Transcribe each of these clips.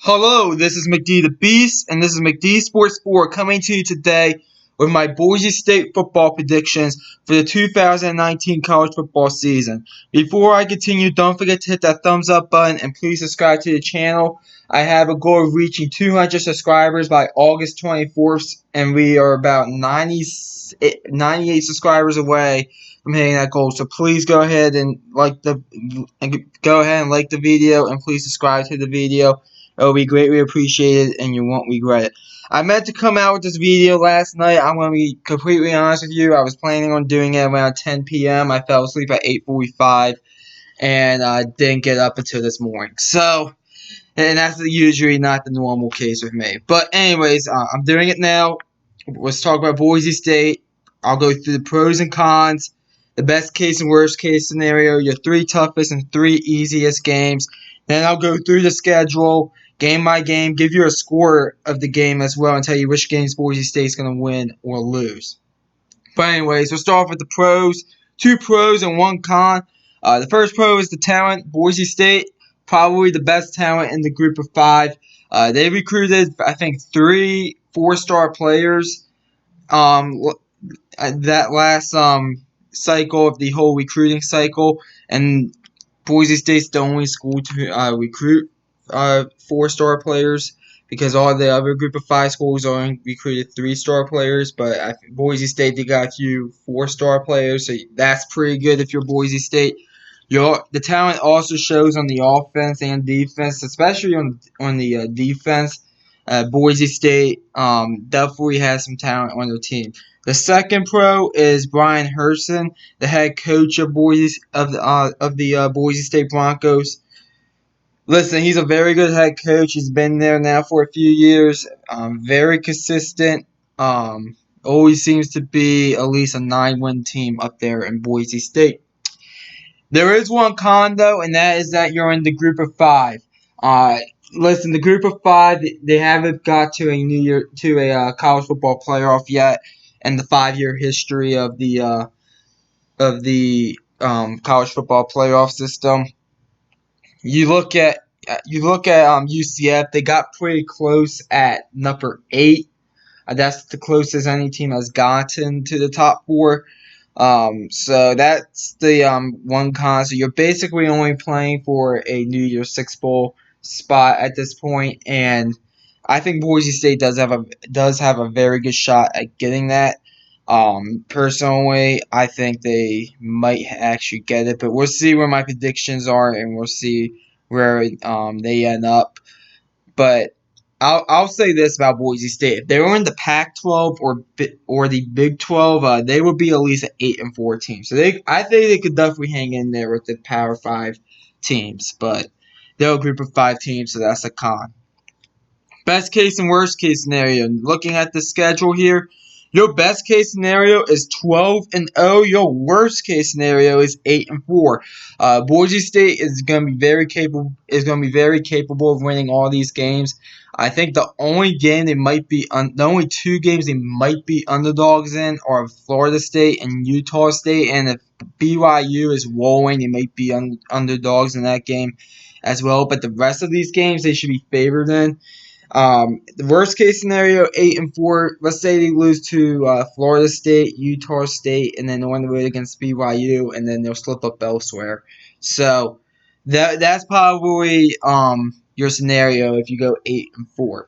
Hello, this is McD the Beast, and this is McD Sports 4 coming to you today with my Boise State football predictions for the 2019 college football season. Before I continue, don't forget to hit that thumbs up button and please subscribe to the channel. I have a goal of reaching 200 subscribers by August 24th, and we are about 98 subscribers away from hitting that goal. So please go ahead and like the video, and please subscribe to the video. It will be greatly appreciated, and you won't regret it. I meant to come out with this video last night. I'm going to be completely honest with you. I was planning on doing it around 10 p.m. I fell asleep at 8:45, and I didn't get up until this morning. So, and that's usually not the normal case with me. But anyways, I'm doing it now. Let's talk about Boise State. I'll go through the pros and cons, the best case and worst case scenario, your three toughest and three easiest games. Then I'll go through the schedule, game by game, give you a score of the game as well, and tell you which games Boise State's going to win or lose. But anyways, we'll start off with the pros. Two pros and one con. The first pro is the talent. Boise State, probably the best talent in the group of five. They recruited, I think, 3 4-star players that last cycle of the whole recruiting cycle, and Boise State's the only school to recruit 4-star players, because all the other group of 5 schools only recruited 3-star players. But Boise State, they got a few 4-star players, so that's pretty good if you're Boise State. The talent also shows on the offense and defense, especially on the defense. Boise State definitely has some talent on their team. The second pro is Brian Herson, the head coach of the Boise State Broncos. Listen, he's a very good head coach. He's been there now for a few years. Very consistent. Always seems to be at least a 9-win team up there in Boise State. There is one con though, and that is that you're in the group of 5. Listen, the group of 5, they haven't got to a college football playoff yet in the 5-year history of the college football playoff system. You look at UCF. They got pretty close at number 8. That's the closest any team has gotten to the top 4. So that's the one con. So you're basically only playing for a New Year's Six Bowl spot at this point, and I think Boise State does have a very good shot at getting that. Personally, I think they might actually get it, but we'll see where my predictions are, and we'll see where they end up. But I'll say this about Boise State: if they were in the Pac-12 or the Big 12, they would be at least an 8-4 team. So I think they could definitely hang in there with the Power 5 teams, but they're a group of 5 teams, so that's a con. Best case and worst case scenario. Looking at the schedule here, your best case scenario is 12-0. Your worst case scenario is 8-4. Boise State is going to be very capable. Of winning all these games. I think the only 2 games they might be underdogs in are Florida State and Utah State. And if BYU is rolling, they might be underdogs in that game as well. But the rest of these games, they should be favored in. The worst case scenario, 8-4. Let's say they lose to Florida State, Utah State, and then they're on the road against BYU, and then they'll slip up elsewhere. So that's probably your scenario if you go 8-4.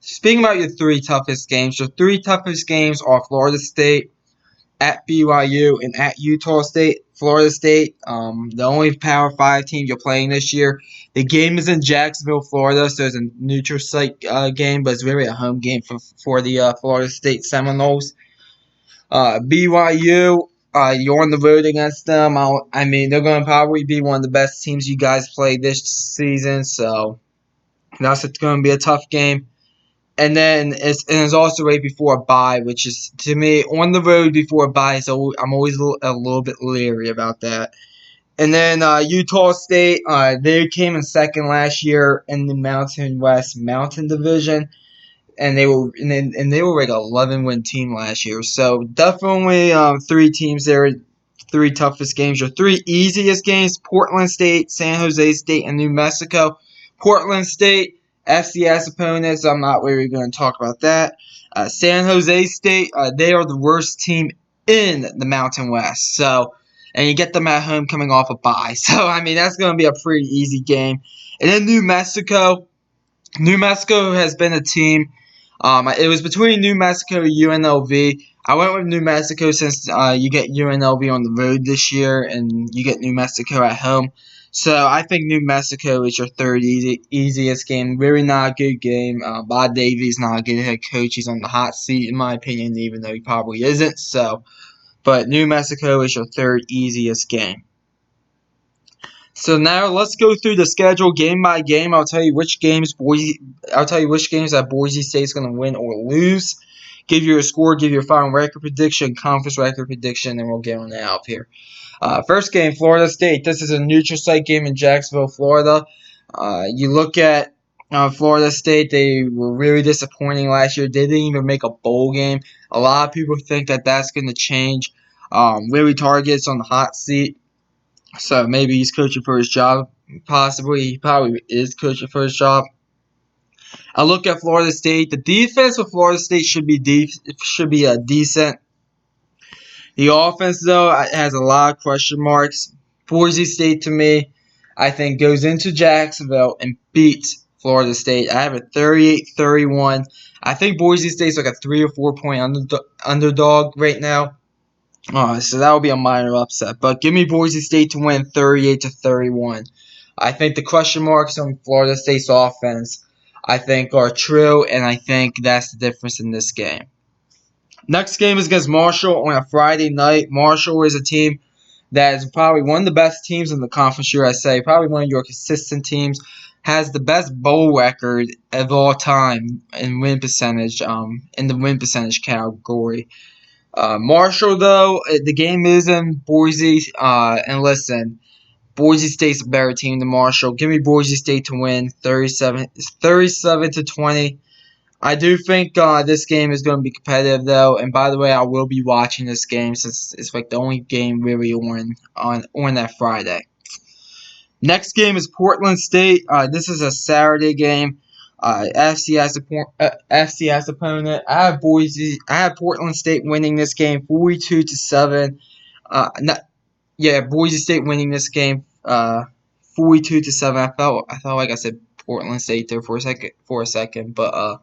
Speaking about your 3 toughest games, your 3 toughest games are Florida State, at BYU, and at Utah State. Florida State, the only Power 5 team you're playing this year. The game is in Jacksonville, Florida, so it's a neutral site game, but it's really a home game for the Florida State Seminoles. BYU, you're on the road against them. I mean, they're going to probably be one of the best teams you guys play this season, so that's going to be a tough game. And then it's also right before a bye, which is, to me, on the road before a bye, so I'm always a little bit leery about that. And then Utah State, they came in second last year in the Mountain West Mountain Division, and they were like an 11-win team last year. So definitely 3 teams there, 3 toughest games. Your 3 easiest games: Portland State, San Jose State, and New Mexico. Portland State, FCS opponents, I'm not really going to talk about that. San Jose State, they are the worst team in the Mountain West. So, and you get them at home coming off a bye. So, I mean, that's going to be a pretty easy game. And then New Mexico. New Mexico has been a team. It was between New Mexico and UNLV. I went with New Mexico since you get UNLV on the road this year and you get New Mexico at home. So I think New Mexico is your third easiest game. Really not a good game. Bob Davies not a good head coach. He's on the hot seat in my opinion, even though he probably isn't. So, but New Mexico is your third easiest game. So now let's go through the schedule game by game. I'll tell you which games that Boise State's going to win or lose. Give you a score, give you a final record prediction, conference record prediction, and we'll get on out of here. First game, Florida State. This is a neutral site game in Jacksonville, Florida. You look at Florida State, they were really disappointing last year. They didn't even make a bowl game. A lot of people think that that's going to change. Willie Target's on the hot seat. So maybe he's coaching for his job. Possibly, he probably is coaching for his job. I look at Florida State. The defense of Florida State should be decent. The offense, though, has a lot of question marks. Boise State, to me, I think goes into Jacksonville and beats Florida State. I have it 38-31. I think Boise State's like a 3 or 4 point underdog right now. So that will be a minor upset. But give me Boise State to win 38-31. I think the question marks on Florida State's offense, I think, are true, and I think that's the difference in this game. Next game is against Marshall on a Friday night. Marshall is a team that is probably one of the best teams in the Conference USA, probably one of your consistent teams, has the best bowl record of all time in win percentage, in the win percentage category. Marshall, though, the game is in Boise, and listen, Boise State's a better team than Marshall. Give me Boise State to win 37-20. I do think this game is going to be competitive, though, and by the way, I will be watching this game since it's like the only game really on that Friday. Next game is Portland State. This is a Saturday game. FCS opponent. I have Portland State winning this game 42-7. Boise State winning this game 42-7. I felt like I said Portland State there for a second, but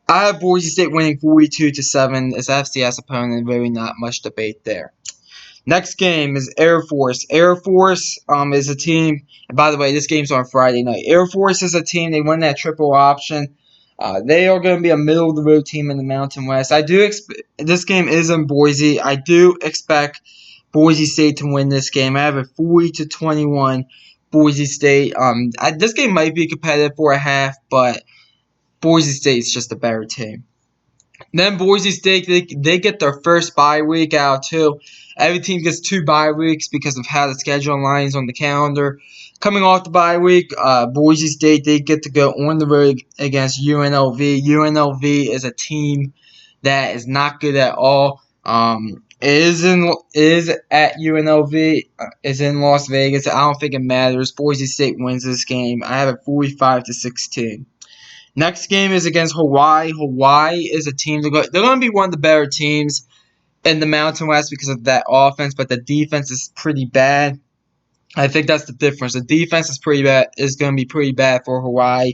I have Boise State winning 42-7. It's FCS opponent. Really not much debate there. Next game is Air Force. Air Force is a team. And by the way, this game's on Friday night. Air Force is a team. They won that triple option. They are going to be a middle of the road team in the Mountain West. This game is in Boise. I do expect Boise State to win this game. I have it 40-21. Boise State. This game might be competitive for a half, but Boise State's just a better team. Then Boise State, they get their first bye week out of 2. Every team gets 2 bye weeks because of how the schedule aligns on the calendar. Coming off the bye week, Boise State, they get to go on the road against UNLV. UNLV is a team that is not good at all. It is at UNLV. It's in Las Vegas. I don't think it matters. Boise State wins this game. I have it 45-16. Next game is against Hawaii. Hawaii is a team they're going to be one of the better teams in the Mountain West because of that offense, but the defense is pretty bad. I think that's the difference. The defense is going to be pretty bad for Hawaii,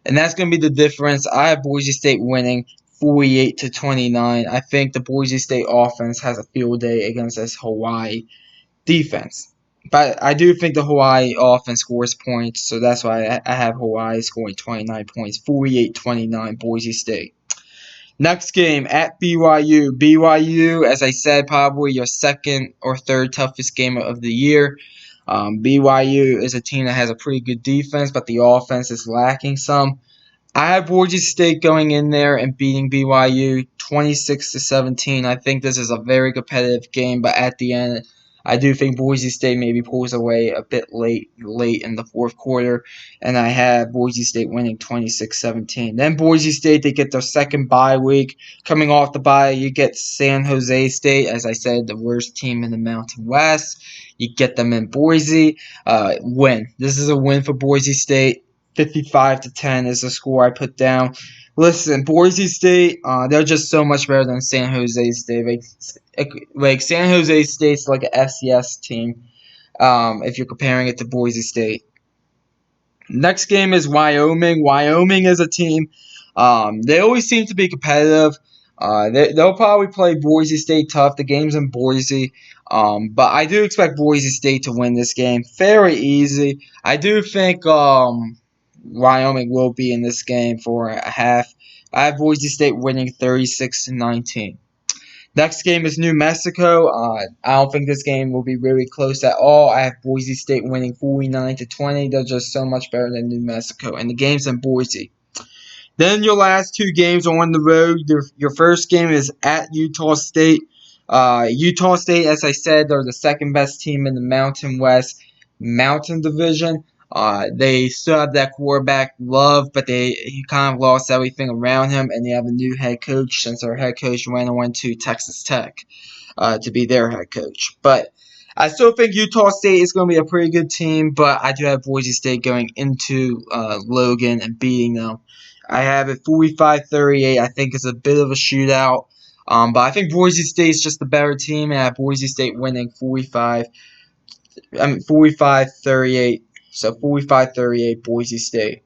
and that's going to be the difference. I have Boise State winning 48-29. I think the Boise State offense has a field day against this Hawaii defense. But I do think the Hawaii offense scores points, so that's why I have Hawaii scoring 29 points, 48-29 Boise State. Next game at BYU. BYU, as I said, probably your second or third toughest game of the year. BYU is a team that has a pretty good defense, but the offense is lacking some. I have Boise State going in there and beating BYU 26-17. I think this is a very competitive game, but at the end, I do think Boise State maybe pulls away a bit late in the fourth quarter, and I have Boise State winning 26-17. Then Boise State, they get their second bye week. Coming off the bye, you get San Jose State, as I said, the worst team in the Mountain West. You get them in Boise. Win. This is a win for Boise State. 55-10 is the score I put down. Listen, Boise State, they're just so much better than San Jose State. Like San Jose State's like an FCS team. If you're comparing it to Boise State. Next game is Wyoming. Wyoming is a team. They always seem to be competitive. They'll probably play Boise State tough. The game's in Boise. But I do expect Boise State to win this game. Very easy. I do think Wyoming will be in this game for a half. I have Boise State winning 36-19. Next game is New Mexico. I don't think this game will be really close at all. I have Boise State winning 49-20. They're just so much better than New Mexico, and the game's in Boise. Then your last two games are on the road. Your first game is at Utah State. Utah State, as I said, they're the second best team in the Mountain West Mountain Division. They still have that quarterback Love, but he kind of lost everything around him, and they have a new head coach since their head coach went to Texas Tech to be their head coach. But I still think Utah State is going to be a pretty good team, but I do have Boise State going into Logan and beating them. I have it 45-38. I think it's a bit of a shootout. But I think Boise State is just the better team, and I have Boise State winning 45-38. So 45-38 Boise State.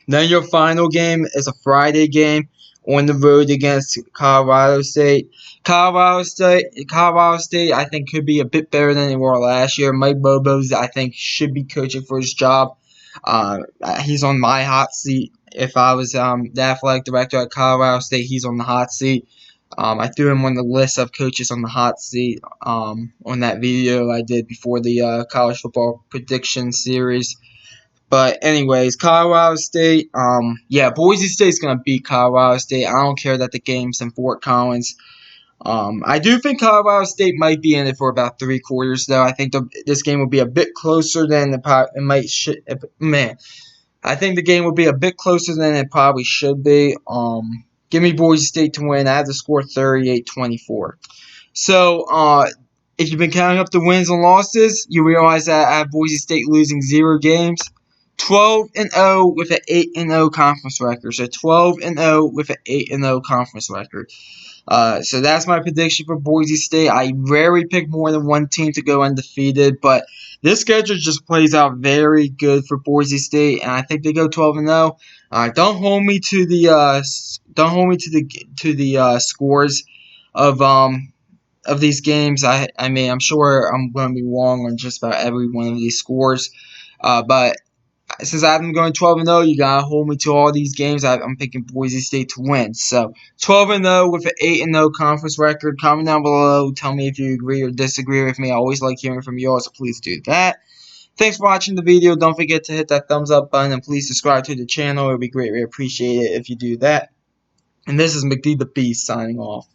Then your final game is a Friday game on the road against Colorado State. Colorado State, I think, could be a bit better than they were last year. Mike Bobo's, I think, should be coaching for his job. He's on my hot seat. If I was the athletic director at Colorado State, he's on the hot seat. I threw him on the list of coaches on the hot seat on that video I did before the college football prediction series. But anyways, Colorado State, Boise State's going to beat Colorado State. I don't care that the game's in Fort Collins. I do think Colorado State might be in it for about 3/4, though. I think this game will be a bit closer than I think the game will be a bit closer than it probably should be. Give me Boise State to win. I have the score 38-24. So, if you've been counting up the wins and losses, you realize that I have Boise State losing 0 games. 12-0 with an 8-0 conference record. So 12-0 with an 8-0 conference record. So that's my prediction for Boise State. I rarely pick more than one team to go undefeated, but this schedule just plays out very good for Boise State, and I think they go 12-0. Don't hold me to the scores of these games. I mean, I'm sure I'm going to be wrong on just about every one of these scores, but since I'm going 12-0, you gotta hold me to all these games. I'm picking Boise State to win. So 12-0 with an 8-0 conference record. Comment down below. Tell me if you agree or disagree with me. I always like hearing from you all, so please do that. Thanks for watching the video. Don't forget to hit that thumbs up button and please subscribe to the channel. It would be greatly appreciated if you do that. And this is McD the Beast signing off.